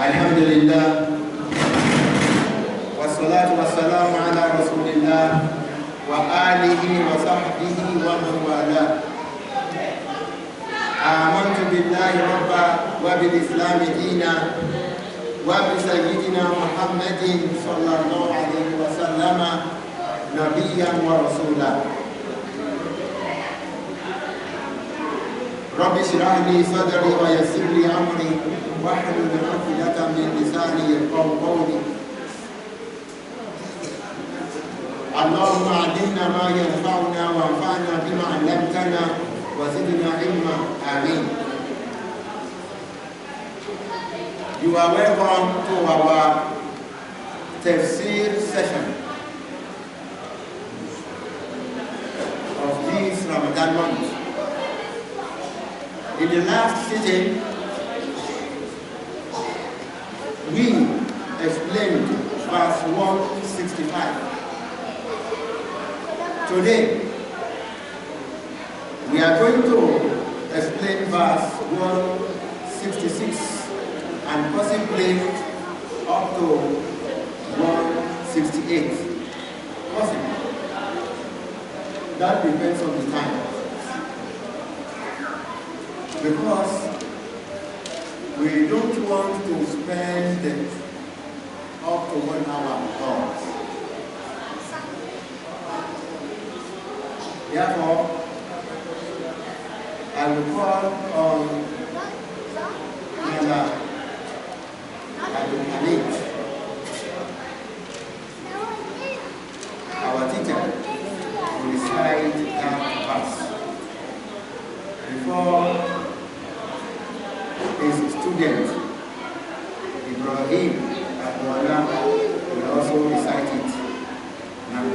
الحمد لله والصلاة والسلام على رسول الله وآله وصحبه ومن والاه. آمنت بالله ربا وبالإسلام دينا وبسيدنا محمد صلى الله عليه وسلم نبيا ورسولا. رب اشرح لي صدري ويسر لي أمري واحلل عقدة من لساني يفقهوا قولي. اللهم علمنا ما ينفعنا وانفعنا بما علمتنا وزدنا علما. آمين. You are welcome to our Tafsir session of this Ramadan month. In the last sitting, we explained verse 165. Today, we are going to explain verse 166 and possibly up to 168. Possibly. That depends on the time. Because we don't want to spend up to 1 hour on. Therefore, I will call on Brother Abdul-Hamid, our teacher, to recite that verse before his student Ibrahim Al-HUDA will also recite it. Now,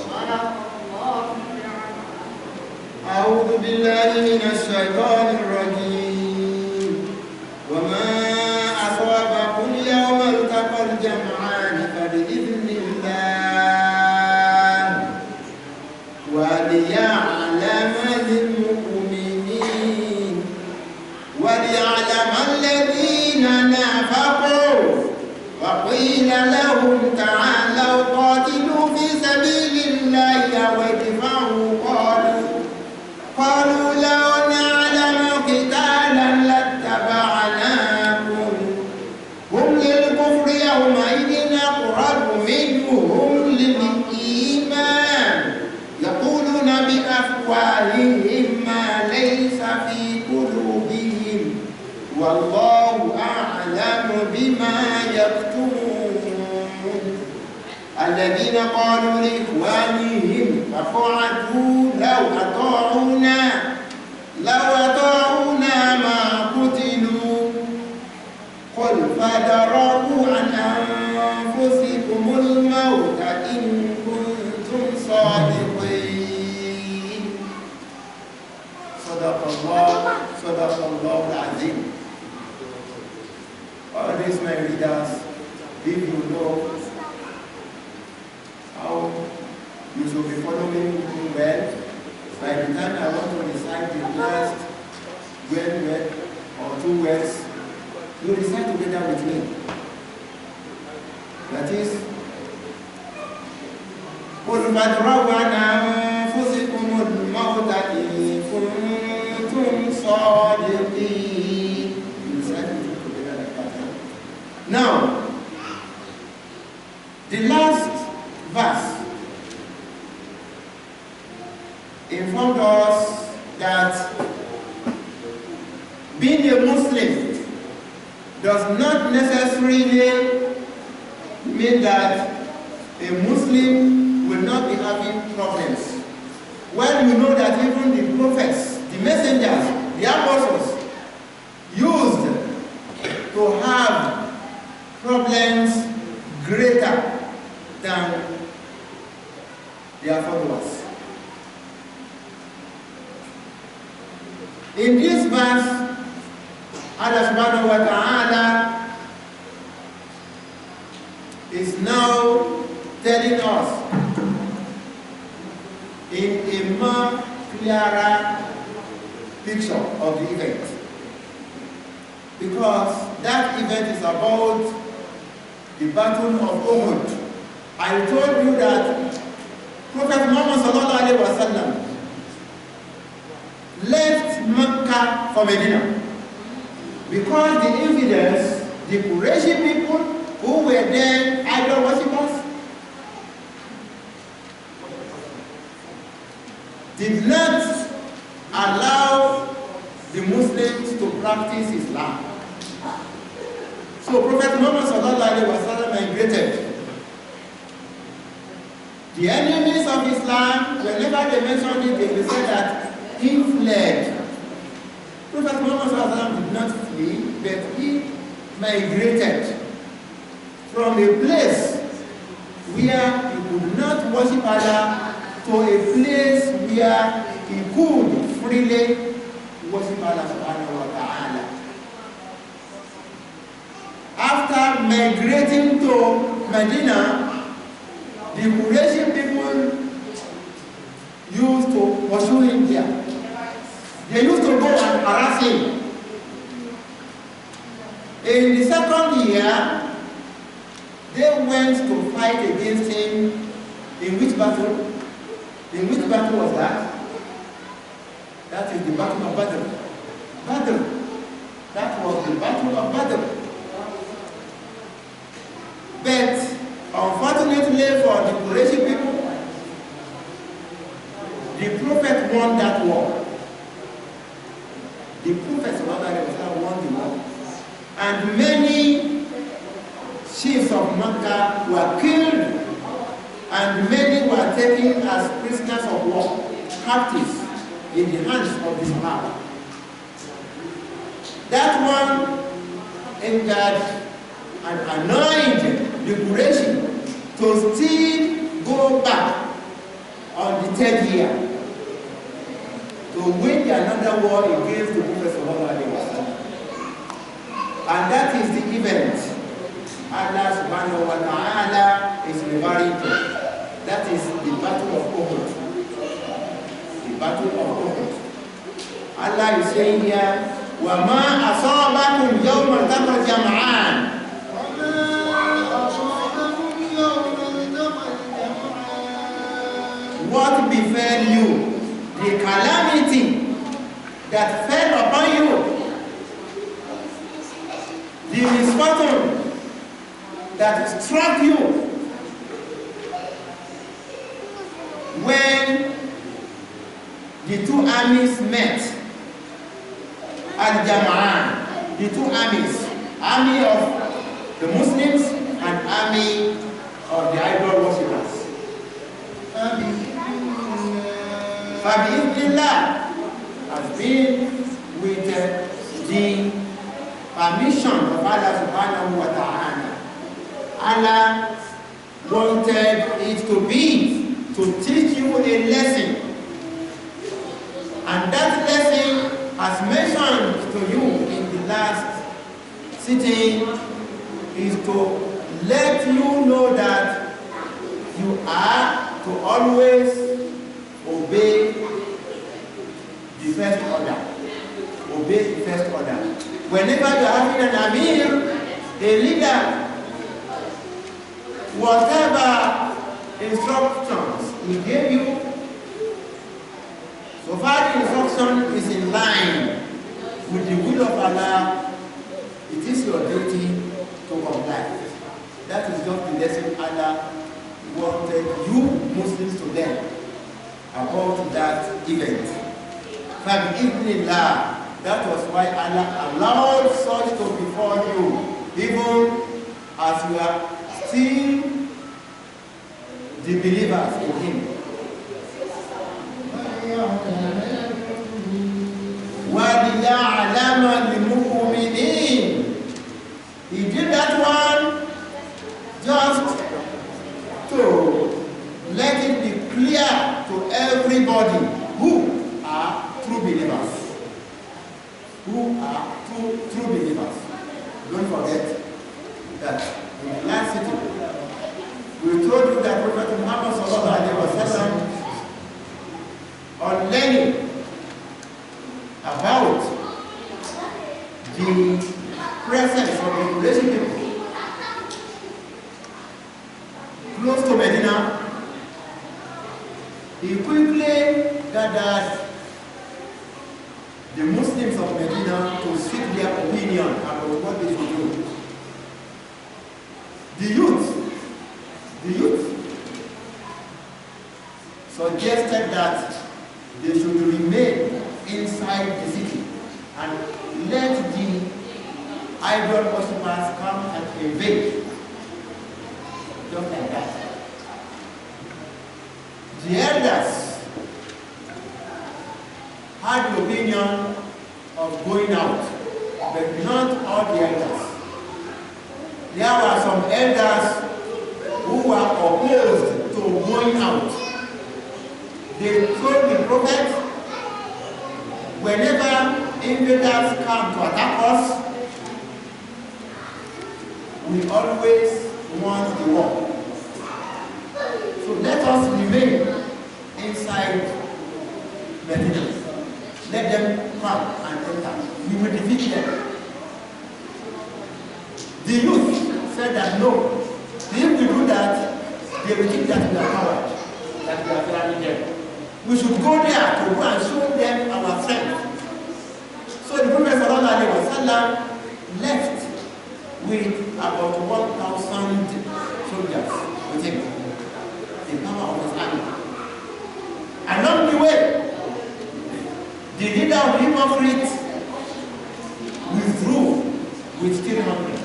صدق الله بالله من الشيطان الرجيم وما أصابكم يوم التقى الجمعان فبإذن الله وليعلم المؤمنين وليعلم الذين نافقوا وقيل لهم تعالوا قاتلوا في سبيل الله أو ادفعوا قالوا لو نعلم قتالا لاتبعناكم هم للكفر يومئذ أقرب منهم للإيمان يقولون بأفواههم ما ليس في قلوبهم والله أعلم بما يكتمون الذين قالوا لإخوانهم وقعدوا لو أطاعونا ما قتلوا قل فادرؤوا عن أنفسكم الموت إن كنتم صادقين صدق الله العظيم. All these my readers, if you know how you should be following me well, by the time I want to recite the last word or two words, you recite together with me. That is, قُلْ فَادْرَوْا عَنْ أَنفُسِكُمُ الْمَوْتَ إِن كُنتُمْ صَادِقِينَ. You recite it together like that. Now, the last verse informed us that being a Muslim does not necessarily mean that a Muslim will not be having problems. When we know that even the prophets, the messengers, the apostles used to have problems greater than their followers. In this verse, Allah subhanahu wa ta'ala is now telling us in a more clearer picture of the event. Because that event is about the Battle of Uhud. I told you that Prophet Muhammad sallallahu alaihi wasallam left Mecca for Medina because the infidels, the Quraysh people who were there idol worshippers, did not allow the Muslims to practice Islam. So Prophet Muhammad sallallahu alaihi wasallam migrated. The enemies of Islam, whenever they mentioned it, they will say that he fled. Prophet Muhammad sallallahu alaihi wasallam did not flee, but he migrated from a place where he could not worship Allah to a place where he could freely worship Allah subhanahu wa ta'ala. After migrating to Medina, the Quraysh people used to pursue him there. They used to go and harass him. In the second year, they went to fight against him. In which battle? In which battle was that? That is the Battle of Badr. That was the Battle of Badr. But unfortunately for the Quraysh people, the Prophet won that war. The Prophet won the war. And many chiefs of Makkah were killed, and many were taken as prisoners of war, captives in the hands of the Sahaba. That one angered and annoyed the Quraysh to still go back on the third year to win another war against the Prophet sallallahu alaihi wasallam. And that is the event Allah subhanahu wa ta'ala is referring to. That is the battle of Uhud. The battle of Uhud. Allah is saying here, وَمَا أَصَابَكُمْ يَوْمَ الْتَقَى الْجَمْعَانِ. What befell you, the calamity that fell upon you, the misfortune that struck you when the two armies met at Jama'an, the two armies, army of the Muslims and army of the idol worshippers. Fabi'idillah has been with the permission of Allah subhanahu wa ta'ala. Allah wanted it to be to teach you a lesson, and that lesson, as mentioned to you in the last sitting, is to let you know that you are to always obey the first order. Obey the first order. Whenever you are having an amir, a leader, whatever instructions he gave you, so far the instruction is in line with the will of Allah, it is your duty to comply. That is just the lesson Allah wanted you Muslims to learn about that event. That was why Allah allowed such to befall you, even as you are still the believers in Him. وَلِيَعْلَمَ الْمُؤْمِنِينَ. He did that one just to let it be clear to everybody who are true believers. Who are true believers. Don't forget that in the last sitting, we told you that Prophet Muhammad sallallahu alaihi wasallam, on learning about the presence of the Quraysh people close to Medina, he quickly gathered the Muslims of Medina to seek their opinion about what they should do. The youth suggested that they should remain inside the city and let the idol worshippers come and invade. Just like that. The elders had the opinion of going out, but not all the elders. There were some elders who were opposed to going out. They told the Prophet, whenever invaders come to attack us, we always want the war. So let us remain inside Medina. Let them come and enter. We will defeat them. The youth said that no. If we do that, they will think that we are coward, that we are fearing them. We should go there to go and show them our strength. So the Prophet sallallahu alaihi wasallam left with about 1,000 soldiers with him, the power of his army. Along the way, the leader of the Mufti withdrew with 300,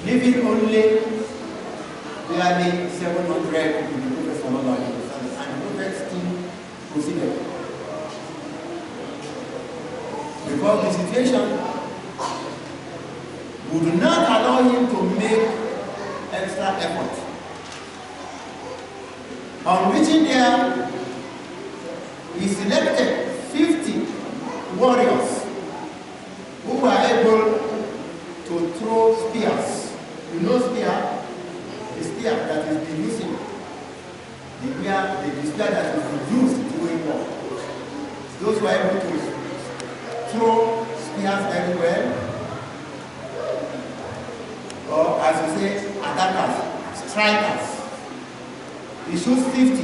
leaving only barely 700 with the Prophet sallallahu alaihi wasallam, and the Prophet still proceeded. Because the situation would not allow him to make extra effort. On reaching there, he selected 50 warriors who were able to throw spears. You know spear? The spear that is being used. The spear that is used during war. Those who are able to throw spears very well, or as you say, attackers, strikers. He shoots 50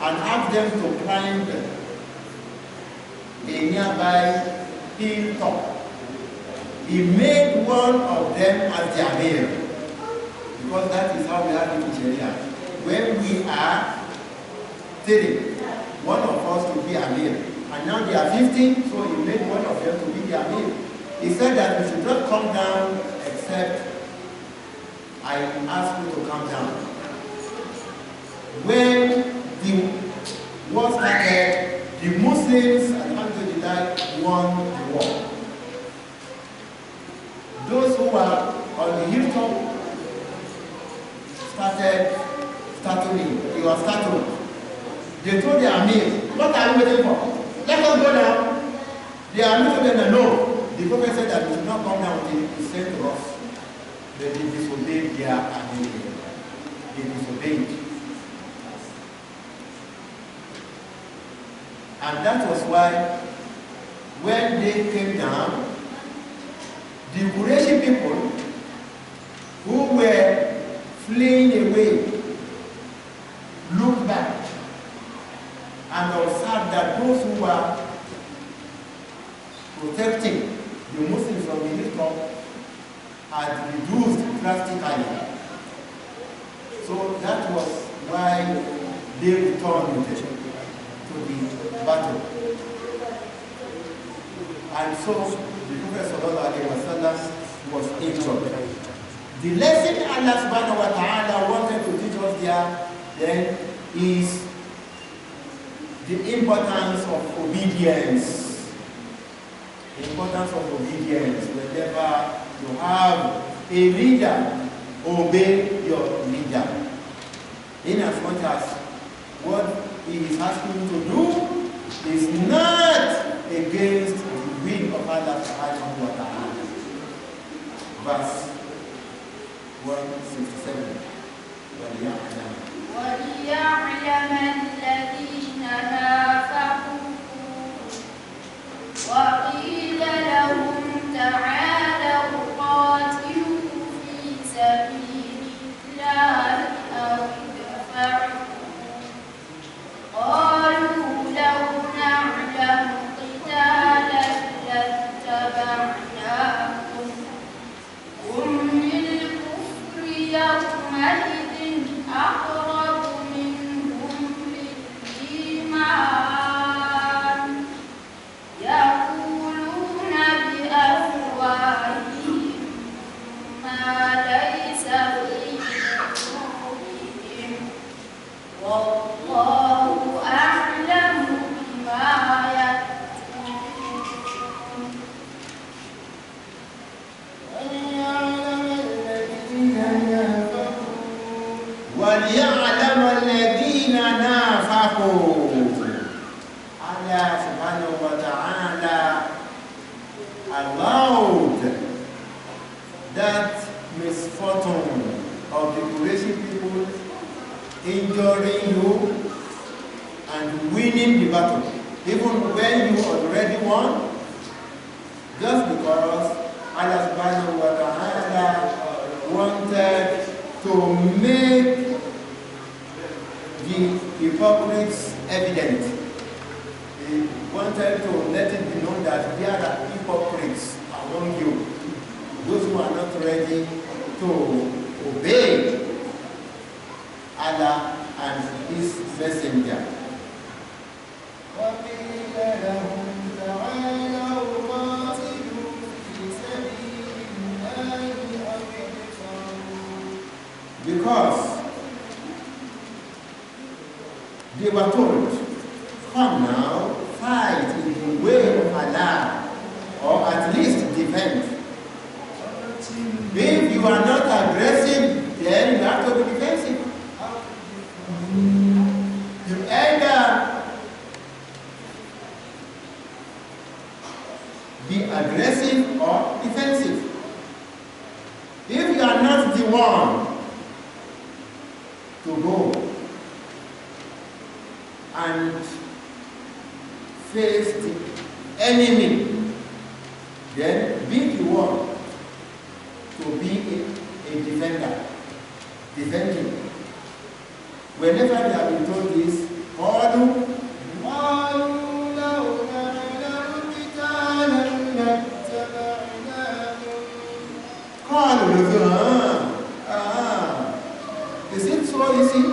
and ask them to climb a nearby hilltop. He made one of them as their mayor, because that is how we have it in Sharia. When we are telling one of us to be a mayor, and now they are 50, so he made one of them to be their mayor. He said that we should not come down except I ask you to come down. When the war started, the Muslims, alhamdulillah, won the war. Those who were on the hilltop started startling. They were startled. They told their Amir, what are you waiting for? Let us go down. The Amir told them, no. The Prophet said that we should not come down until he sent to us. But they disobeyed their Amir. They disobeyed. And that was why when they came down, the Quraysh people who were fleeing away looked back and observed that those who were protecting the Muslims from the hilltop had reduced drastically. So that was why they returned to the battle. And so the Prophet ﷺ was injured. The lesson Allah subhanahu wa ta'ala wanted to teach us then is the importance of obedience. The importance of obedience. Whenever you have a leader, obey your leader. In as much as what he is asking you to do is not against the will of Allah subhanahu wa ta'ala. Verse 167. وَلِيَعْلَمَ الَّذِينَ نَافَقُوا وَقِيلَ لَهُمْ تَعَالَوْا قَاتِلُوا فِي سَبِيلِ اللَّهِ أَوِ ادْفَعُوا قَالُوا لَوْ نَعْلَمُ قِتَالًا لَاتَّبَعْنَاكُمْ هُمْ لِلْكُفْرِ يَوْمَئِذٍ أَقْرَبُ مِنْهُمْ لِلْإِيمَانِ يَقُولُونَ بِأَفْوَاهِهِمْ مَا لَيْسَ فِي قُلُوبِهِمْ وَاللَّهُ أَعْلَمُ بِمَا يَكْتُمُونَ. وَلْيَعْلَمَ الَّذِينَ نَافَقُوا. Allah subhanahu wa ta'ala allowed that misfortune of the Quraysh people injuring you and winning the battle, even when you already won, just because Allah subhanahu wa ta'ala wanted to make the hypocrites evident. He wanted to let it be known that there are hypocrites among you, those who are not ready to obey Allah and His Messenger. Because they were told, come now, fight in the way of Allah, or at least defend. If you are not aggressive, then you have to be defensive. You either one to go and face the enemy, then be the one to be a defender, defending. Whenever they have been told this, all is it so easy?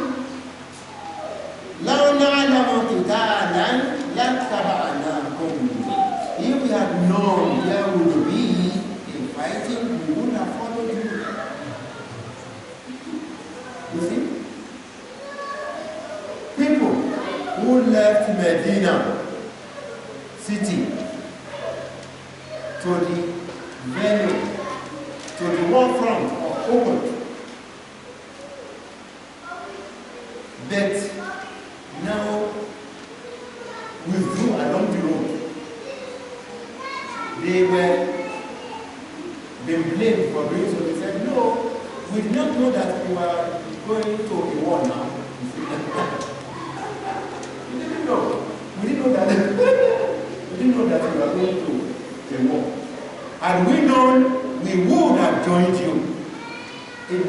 If we had known there would be a fighting, we would have followed you. You see? People who left Medina city to the venue, to the war front of Uhud, but now withdrew along the road. They were being blamed for doing so. They said, no, we did not know that we were going to a war now. We didn't know. We didn't know that we didn't know that we were going to a war. Had we known, we would have joined you. If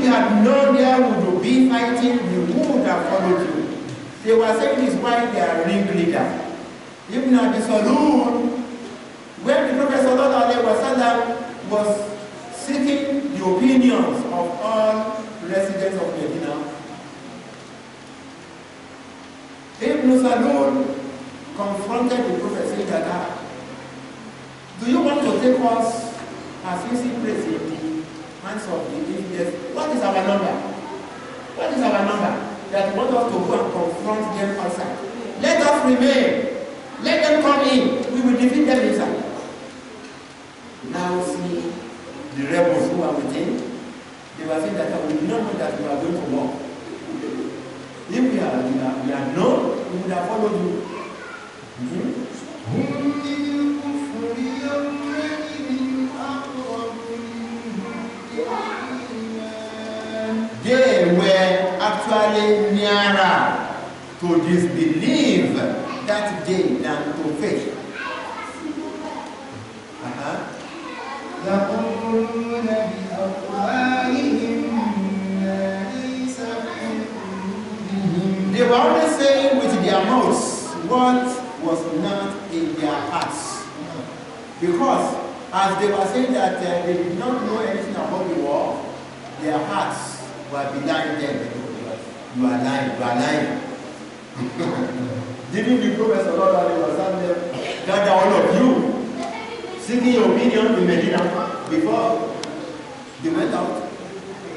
we had known there would be fighting, we would have followed you. They were saying this why they are ringleader. Even at the saloon, when the Prophet ﷺ was seeking the opinions of all residents of Medina, Ibn Salul confronted the Prophet saying that, do you want to take us as easy praise in the hands of the infidels? What is our number? What is our number? That you want us to go and confront them outside. Let us remain. Let them come in. We will defeat them inside. Now see the rebels who are within. They were saying that we do not know that we are going to war. If we are known, we would have followed you. They were actually nearer to disbelief that day than to faith. They were only saying with their mouths what was not in their hearts. Because as they were saying that they did not know anything about the war, their hearts were behind them. You are lying, you are lying. Didn't the Prophet ﷺ gather all of you seeking your opinion in Medina before they went out?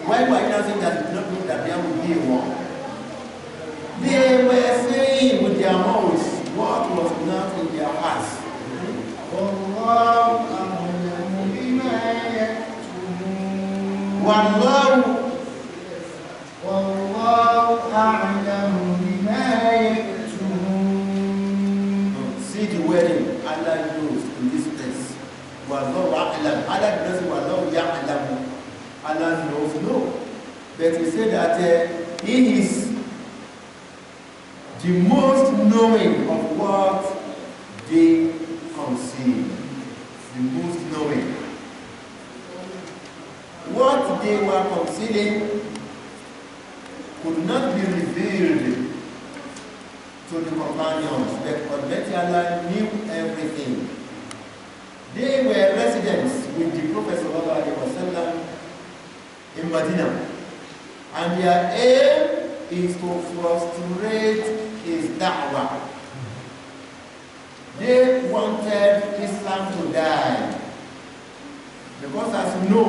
Why were you not saying that you did not know that there would be a war? They were saying with their mouths what was not in their hearts. See the wording Allah used in this place. Allah doesn't say Allah knows, no. But he said that he is the most knowing of what they conceal. The most knowing. What they were concealing could not be revealed to the companions, but Almighty Allah knew everything. They were residents with the Prophet ﷺ in Medina, and their aim is to frustrate his da'wah. They wanted Islam to die. Because as you know,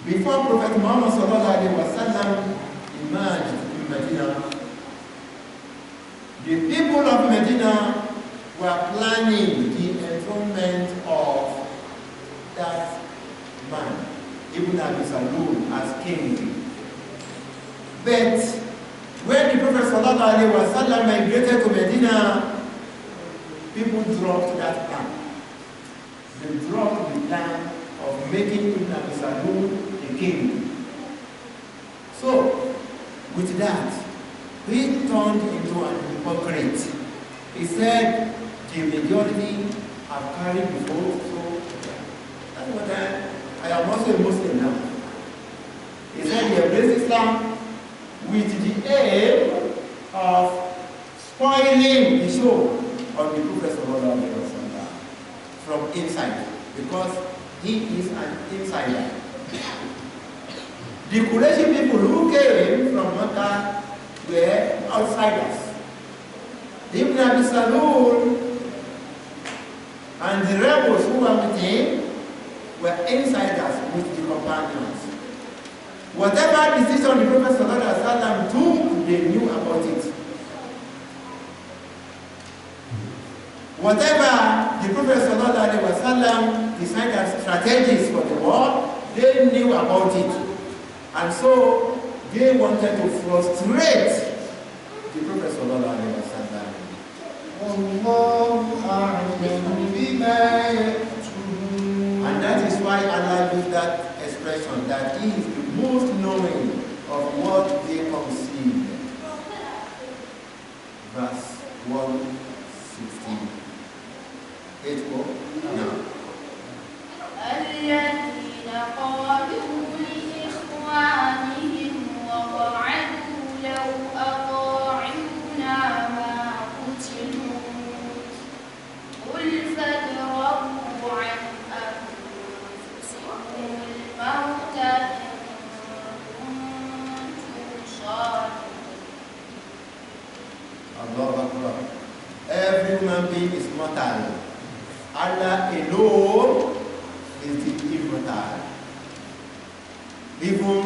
before Prophet Muhammad ﷺ emerged in Medina, the people of Medina were planning the enthronement of that man, Ibn Abi Salul, as king. But when the Prophet ﷺ sallallahu alaihi wasallam migrated to Medina, people dropped that plan. They dropped the plan of making Ibn Abi Salul a king. So, with that, he turned into an hypocrite. He said, the majority have carried the vote, so that's what I am also a Muslim now. He said he embraced Islam with the aim of spoiling the show of the Prophet from inside, because he is an insider. The Quraysh people who came from Mecca were outsiders. Ibn Abi Salul and the rebels who were with him were insiders with the companions. Whatever decision the Prophet ﷺ took, they knew about it. Whatever the Prophet ﷺ decided as strategies for the war, they knew about it. And so they wanted to frustrate the Prophet ﷺ. And that is why Allah used that expression, that He is the most knowing of what they conceive. Verse 168. Now. الذين قالوا لإخوانهم وقعدوا لو أطاعونا ما قتلوا قل فادرءوا عن أنفسكم الموت إن كنتم صادقين. Allah Akbar. Every human being is mortal. Allah alone is the immortal. Even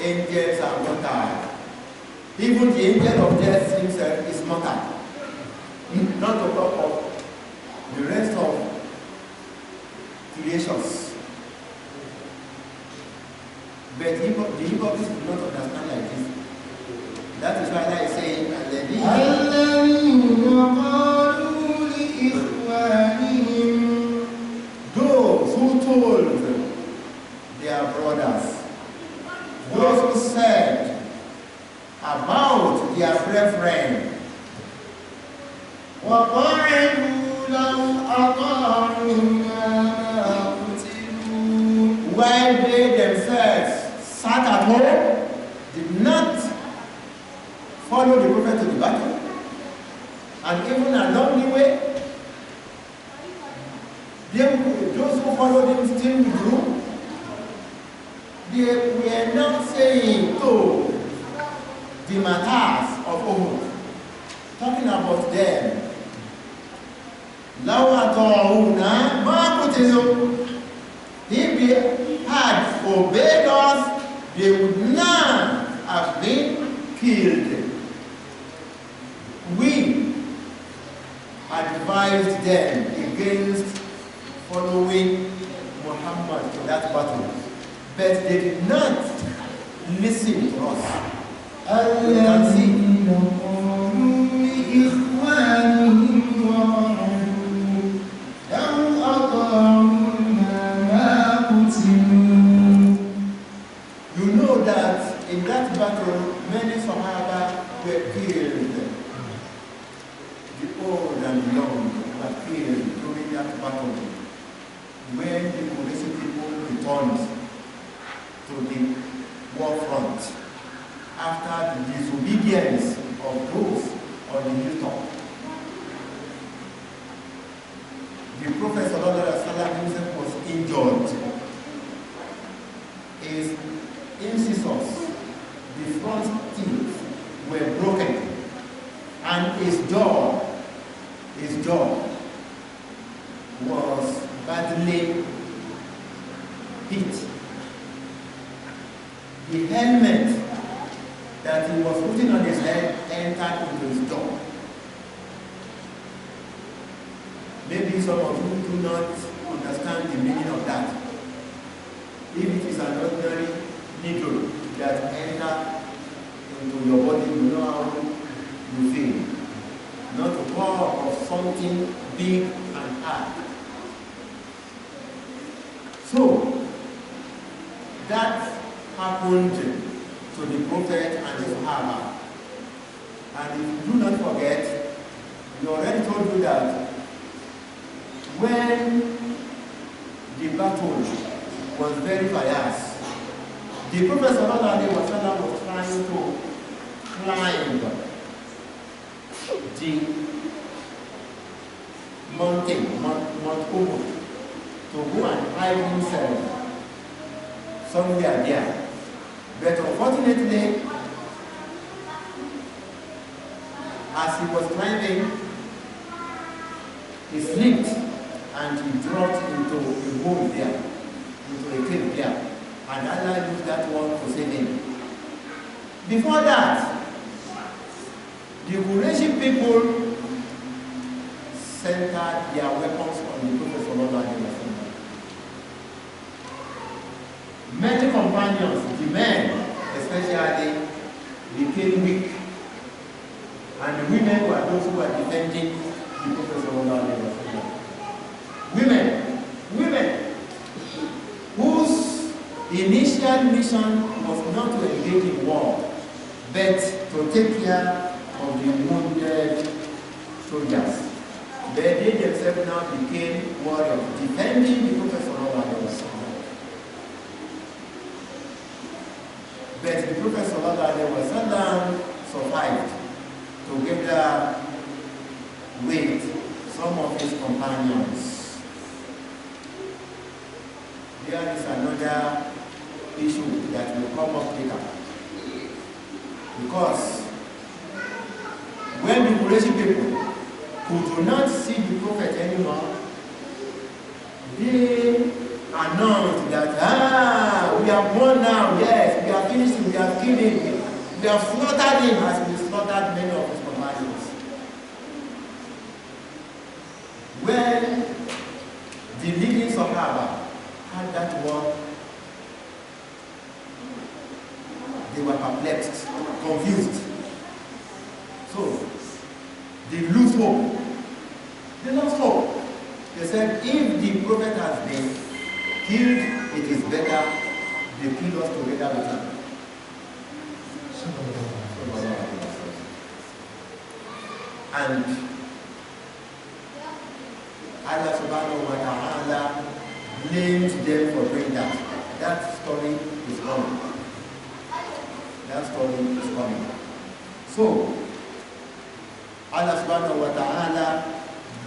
angels are mortal. Even the angel of death himself is mortal. Not to talk of the rest of creations. But the hypocrites do not understand like this. That is why Allah is saying, those who told their brothers, those who said about their brethren, while they themselves sat at home, did not follow the Prophet to the battle, and even along the way, those who followed him still withdrew. They were not saying to the matters of Uhud, talking about them. لو أطاعونا ما قتلوا. If they had obeyed us, they would not have been killed. We advised them against following Muhammad to that battle, but they did not listen to us. You can see. You know that in that battle, many Sahaba were killed. The old and young were killed during that battle. When the Quraysh people returned to the war front after the disobedience of those on the hilltop. The Prophet ﷺ himself was injured. His incisors, the front teeth, were broken, and his jaw was badly hit. The helmet that he was putting on his head entered into his jaw. Maybe some of you do not understand the meaning of that. If it is an ordinary needle that enters into your body, you know how you fail. Not to war of something big and hard. So, that happened to the Prophet and the Sahaba. And if you do not forget, we already told you that when the battle was very fierce, the Prophet was trying to climb the mountain, Mount Uhud, to go and hide himself somewhere there. But unfortunately, as he was climbing, he slipped and he dropped into a hole there, into a cave there. And Allah used that one to save him. Before that, the Quraysh people centered their weapons on the Prophet. Many companions, the men especially, became weak. And the women were those who were defending the Prophet. Women whose initial mission was not to engage in war, but to take care of the wounded soldiers. But they themselves now became warriors, defending the Prophet. But the Prophet survived together with some of his companions. There is another issue that will come up later. Because when the Quraysh people could not see the Prophet anymore, they announced that, we have won now, yes, we have finished him, we have killed him, we have slaughtered him as we slaughtered many of his companions. When the leading Sahaba had that word, they were perplexed, confused. So, they lose hope. They lost hope. They said, if the Prophet has been killed, it is better they kill us together with him. And Allah subhanahu wa ta'ala blamed them for doing that. That story is coming. That story is coming. So, Allah subhanahu wa ta'ala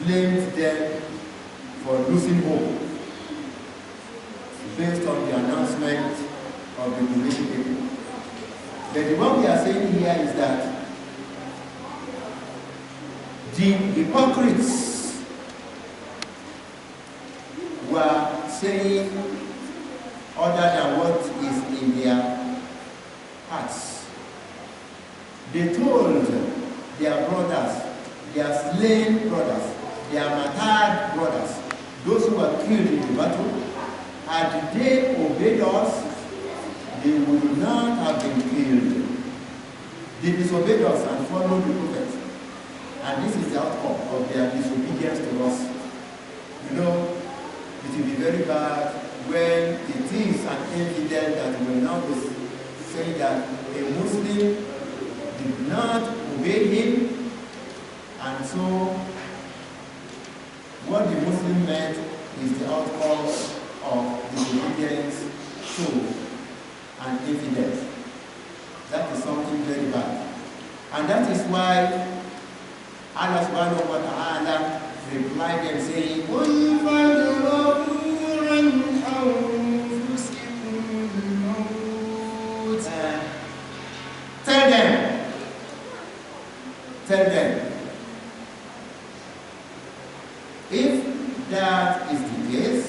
blamed them for losing hope based on the announcement of the Quraysh people. But what we are saying here is that the hypocrites were saying other than what is in their hearts. They told their brothers, their slain brothers, their martyred brothers, those who were killed in the battle, had they obeyed us, they would not have been killed. They disobeyed us and followed the Prophet. And this is the outcome of their disobedience to us. You know, it will be very bad when it is an evidence that will now be saying that a Muslim did not obey him, and so what the Muslim meant is the outcome of disobedience to an evidence. That is something very bad. And that is why Allah subhanahu wa ta'ala replied and saying, tell them, if that is the case,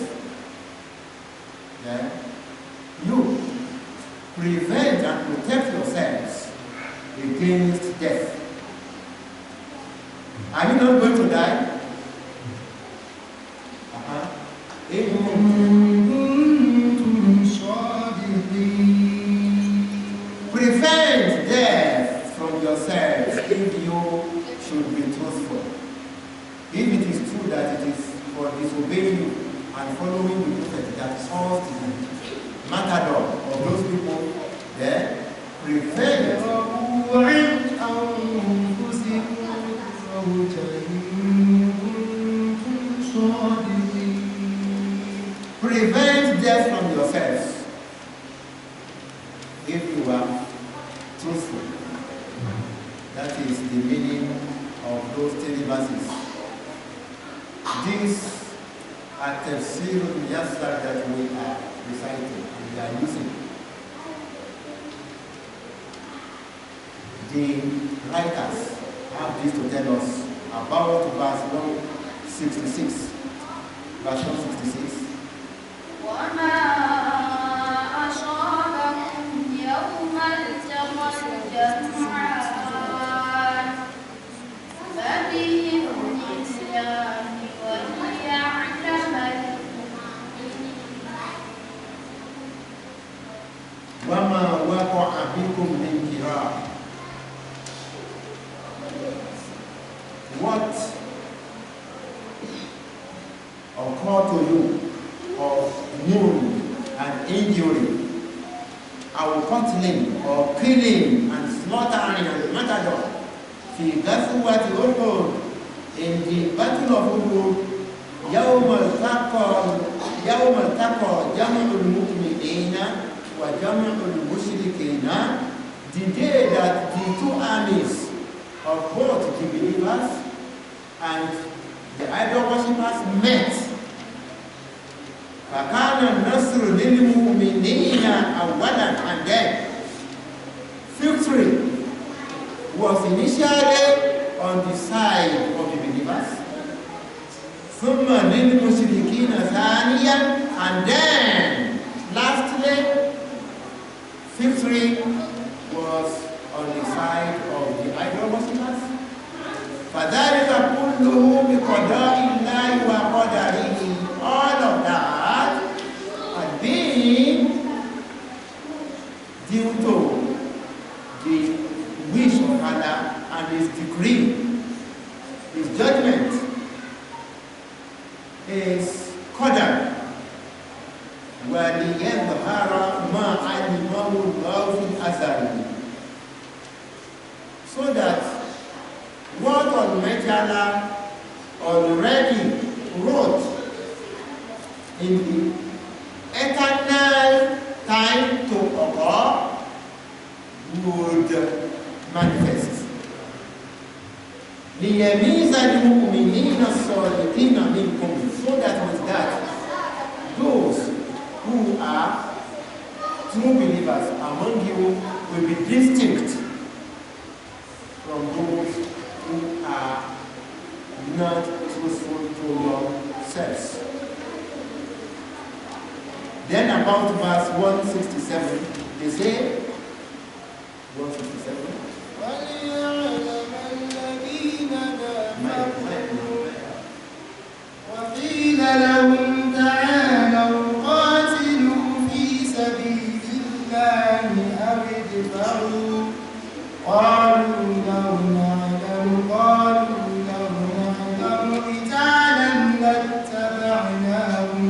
then you prevent and protect yourselves against death. Are you not going to die? Prevent death from yourselves if you disobeying you and following the prophet that caused the matador of those people, then prevent death from yourselves if you are truthful. That is the meaning of those 3 verses. These are Tafsir that we are reciting and we are using. The writers have this to tell us about verse 166. Verse 166. وما أصابكم يوم التقى الجمعان فبإذن الله وليعلم المؤمنين. وما وقع بكم من كرام. What occurred to you of wound and injury, or cutting or killing and slaughtering and matador, في غزوة أحد, in the battle of Uhud, يوم التقى جمع المؤمنين وجمع المشركين, the day that the 2 armies of both the believers and the idol worshippers met. فَكَانَ النَّصْرُ لِلْمُؤْمِنِينَ أَوَّلًا, and then victory was initially on the side of the believers. ثُمَّ لِلْمُشْرِكِينَ ثَانِيًا, and then lastly victory was on the side of the idol worshippers. فَذَلِكَ كُلُّهُ بِقَضَاءِ اللَّهِ وَقَدَرِهِ. All of that had been due to the wish of Allah and His decree, His judgment, His qadar. وَلِيَظْهَرَ مَا عَلِمَهُ اللَّهُ فِي الْأَزَلِ, so that what Almighty Allah already wrote in the eternal time to occur would manifest. لِيَمِيزَ الْمُؤْمِنِينَ الصَّادِقِينَ مِنْكُمْ, so that with that those who are true believers among you will be distinct from those who are not truthful to yourselves. Then about verse 167, they say, 167, وقيل لهم تعالوا قاتلوا في سبيل الله أو ادفعوا قالوا لو نعلم قتالا لاتبعناهم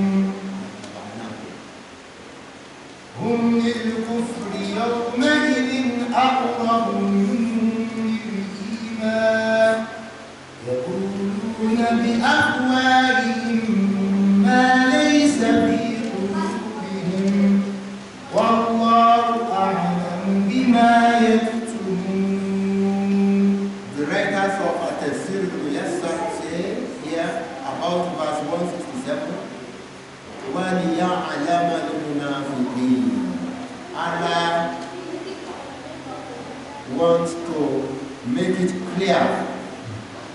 هم للكفر يومئذ أقرب منهم للإيمان يقولون بأفواههم ما ليس في قلوبهم والله أعلم بما يكتمون. The writers of Tafsir say here about verse 167, وَلِيَعْلَمَ الْمُنَافِقِينَ. Allah wants to make it clear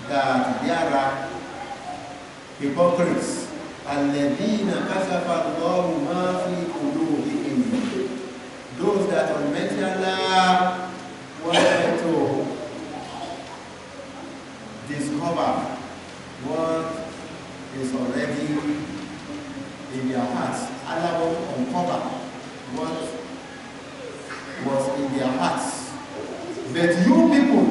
that there are hypocrites, الَّذِينَ كَشَفَ اللَّهُ مَا فِي قُلُوبِهِمْ, those that Almighty Allah wanted to discover what is already in their hearts. Allah will uncover what was in their hearts. But you people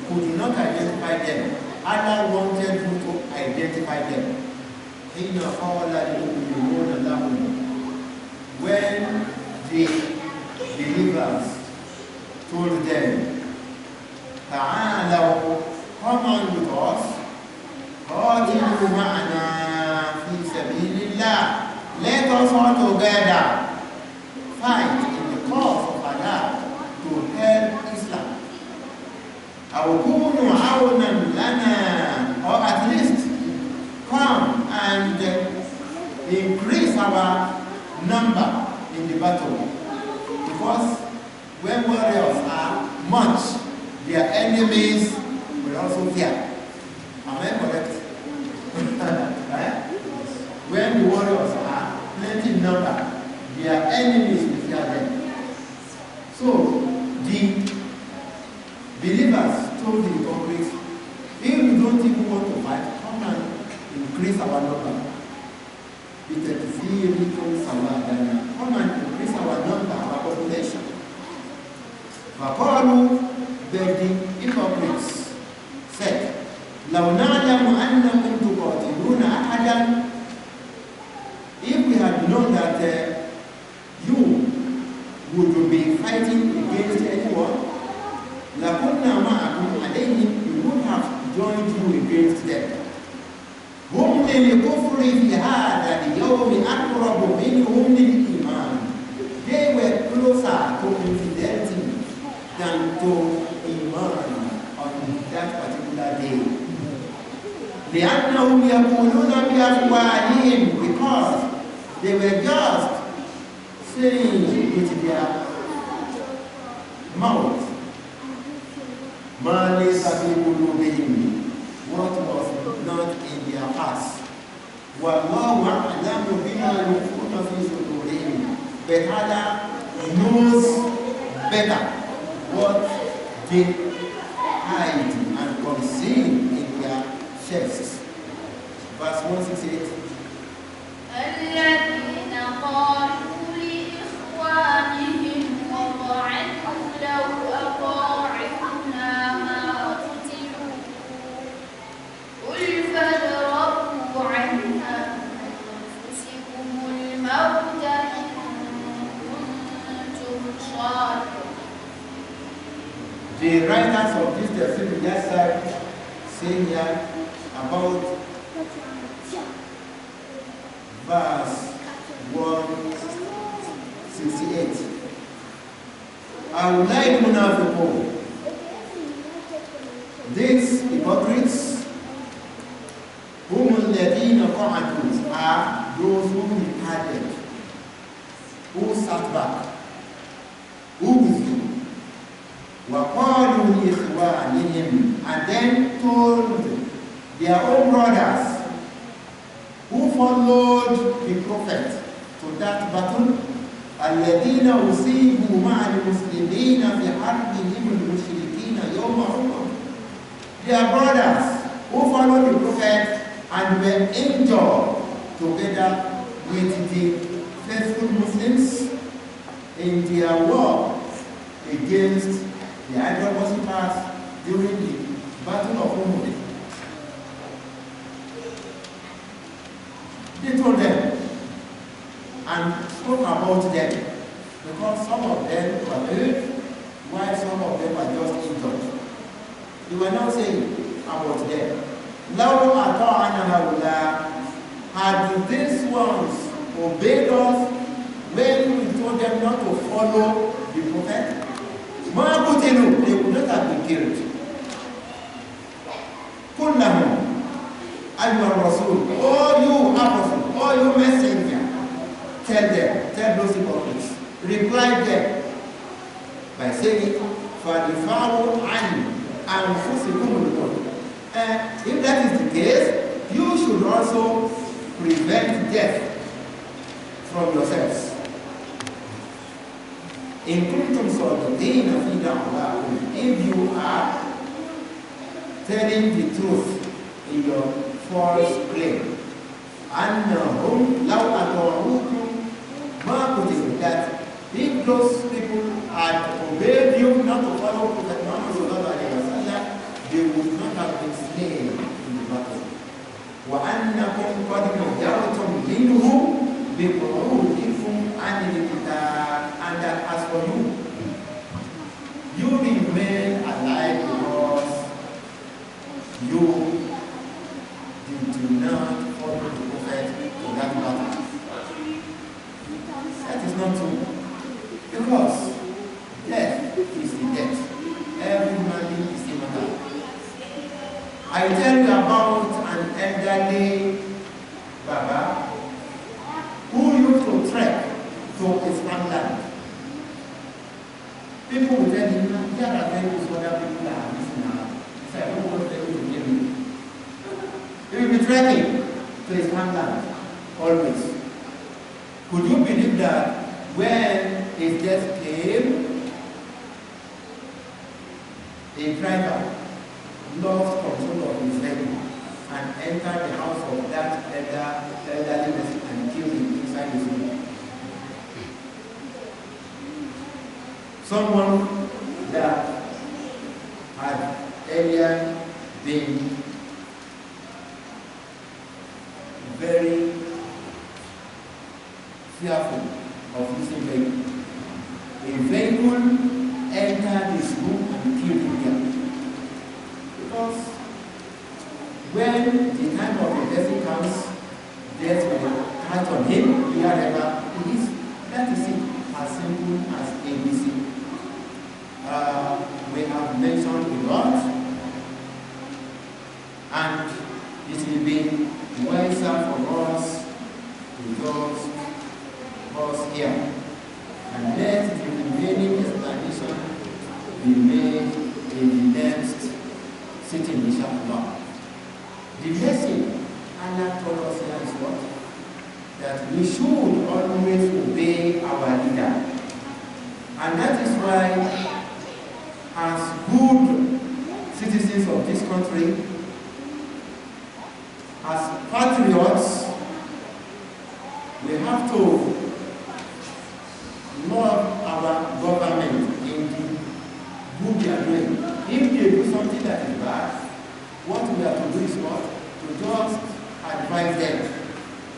who do not identify them, Allah wanted you to identify them. حين قاتلوا معنا في سبيل الله. Let us all together fight in the cause of Allah to help Islam. أو كونوا عونا لنا, or at least come and increase our number in the battle. Because when warriors are much, their enemies will also fear. Am I correct? Right? When the warriors are plenty in number, their enemies will fear them. So the believers told the hypocrites, if we don't even want to fight, come and increase our number. Come and increase our number, our population. فقالوا, but the hypocrites said, لو نعلم أنكم تقاتلون أحدا, if we had known that you would be fighting against anyone, لكنا معكم عليهم, we would have joined you against them. هم للكفر في هذا اليوم أقرب منهم للإيمان. They were closer to infidelity than to Iman on that particular day. لأنهم يقولون بأفواههم, because they were just saying with their mouth, ما ليس في قلوبهم, what was not in their hearts. والله أعلم بما يخفون في صدورهم, but Allah knows better what they hide and conceal in their chests. Verse 168. الذين قالوا لإخوانهم وضعوا لو أطاعونا ما قتلوا قل فادرءوا عن أنفسكم الموت إن كنتم صادقين. The writers of this Tafsir just say here about verse 168. هؤلاء المنافقون, these hypocrites, هم الذين قعدوا, are those who retarded, who sat back, who withdrew. وقالوا لإخوانهم, and then told their own brothers who followed the prophet to that battle, الذين أصيبوا مع المسلمين في حربهم المشركين يوم أحد. Their brothers who followed the prophet and were injured together with the faithful Muslims in their war against the idol worshippers during the battle of Uhud. They told them and spoke about them, because some of them were killed while some of them were just injured. They were not saying about them. لو أطعنا هؤلاء, had these ones obeyed us when we told them not to follow the prophet, ما قتلوا, they would not have been killed. قل لهم أيها الرسول, oh you apostle, oh you messenger, tell them, tell those hypocrites, reply them by saying, فَدِفَعُوا عَنْ أَنفُسِكُمُ الْمَوْتِ. If that is the case, you should also prevent death from yourselves. إن كنتم صادقين في دعواكم, if you are telling the truth in your false claim, أنهم لو أطاعوكم ما قتلوا, that if those people had obeyed you not to follow Prophet Muhammad sallallahu alaihi wasallam, they would not have been slain in the battle. وأنكم قد نجرتم منهم بقعودكم عن القتال, and that as for you, you remain alive because you you do not follow the prophet to that battle. That is not true. Because death is the death. Every man is immortal. I tell you about an elderly Baba who used to trek to his farmland. People will tell him, there are things other people are missing now. He said, I don't want them to kill me. He will be trekking to his farmland, always. Could you believe that when his death came, a driver lost control of his vehicle and entered the house of that elderly person and killed him inside his room? Someone that had earlier been very fearful of using vehicle. A vehicle entered his room and killed him there. Because when the time of the death comes, death will catch on him wherever he is. That is it, as simple as ABC. We have mentioned a lot, and it will be wiser for us to just pause here and let the remaining explanation be made in the next sitting, inshallah. The lesson Allah told us here is what? That we should always obey our leader. And that is why, as good citizens of this country, as patriots, we have to love our government in the good they are doing. If they do something that is bad, what we have to do is what? To just advise them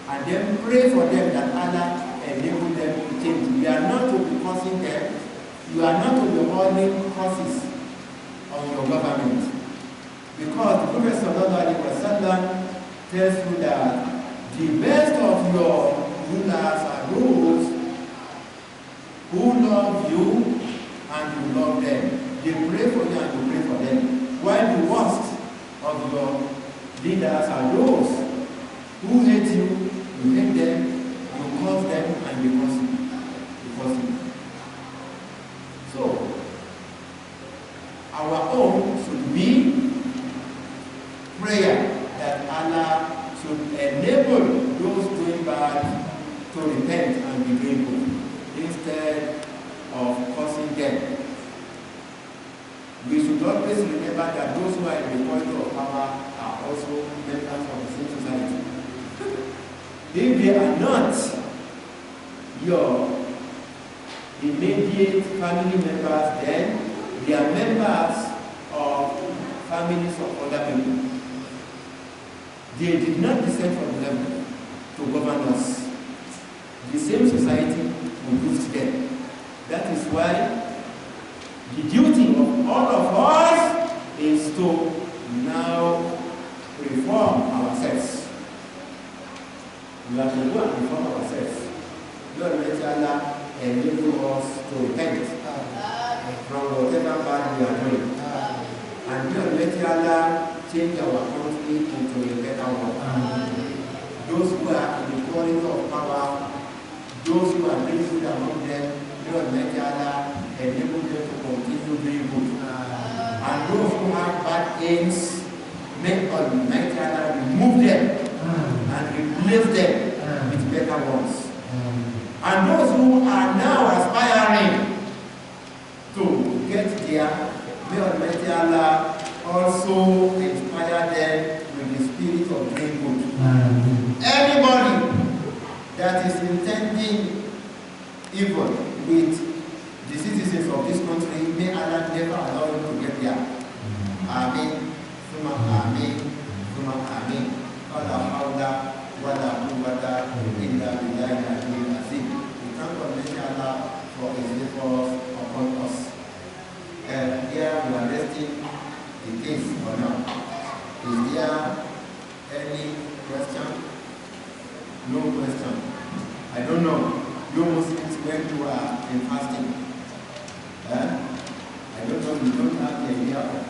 and then pray for them that Allah enable them to change. We are not to be causing them. You are not to be holding causes on your government. Because the Prophet ﷺ tells you that the best of your rulers are those who love you and you love them. They pray for you and you pray for them. While the worst of your leaders are those who hate you, you hate them, you curse them, and you curse you. So, our own should be prayer that Allah should enable those doing bad to repent and be grateful instead of cursing them. We should always remember that those who are in the point of power are also members of the same society. If they are not your immediate family members, then they are members of families of other people. They did not descend from heaven to govern us. The same society will boost them. That is why the duty of all of us is to now reform ourselves. We have to go and reform ourselves. Lord, let Allah enable us to repent from whatever bad we are doing. And Lord, let Allah change our country into a better one. Those who are in the quality of power, those who are doing good among them, Lord, let Allah enable them to continue doing good. And those who have bad aims, make Almighty Allah remove them and replace them with better ones. And those who are now aspiring to get there, may Almighty Allah also inspire them with the spirit of doing good. Anybody that is intending evil with the citizens of this country, may Allah never allow him to get there. Amen. Summa amen. Summa amen. Al-HUDA wala quwwata illa billahi al-aliyyil azim. We thank Almighty Allah for his efforts upon us. Here we are resting the case for now. Is there any No question. I don't know. You Muslims, when you are in fasting, I don't know, you don't have the idea of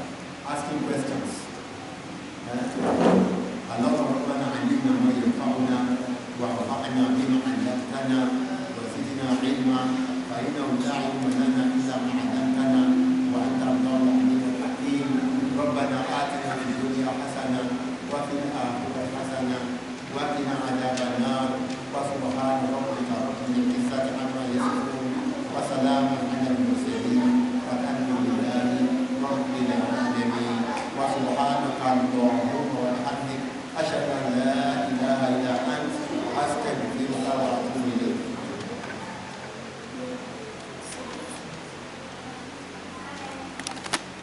asking questions. اللهم ربنا علمنا ما ينفعنا وانفعنا بما علمتنا وزدنا علما فإنه لا علم لنا إلا ما علمتنا وأنت العليم الحكيم. ربنا آتنا في الدنيا حسنة وفي الآخرة حسنة وقنا عذاب النار. وسبحان ربك رب العزة عما يصفون وسلام على المرسلين والحمد لله رب العالمين. وسبحانك اللهم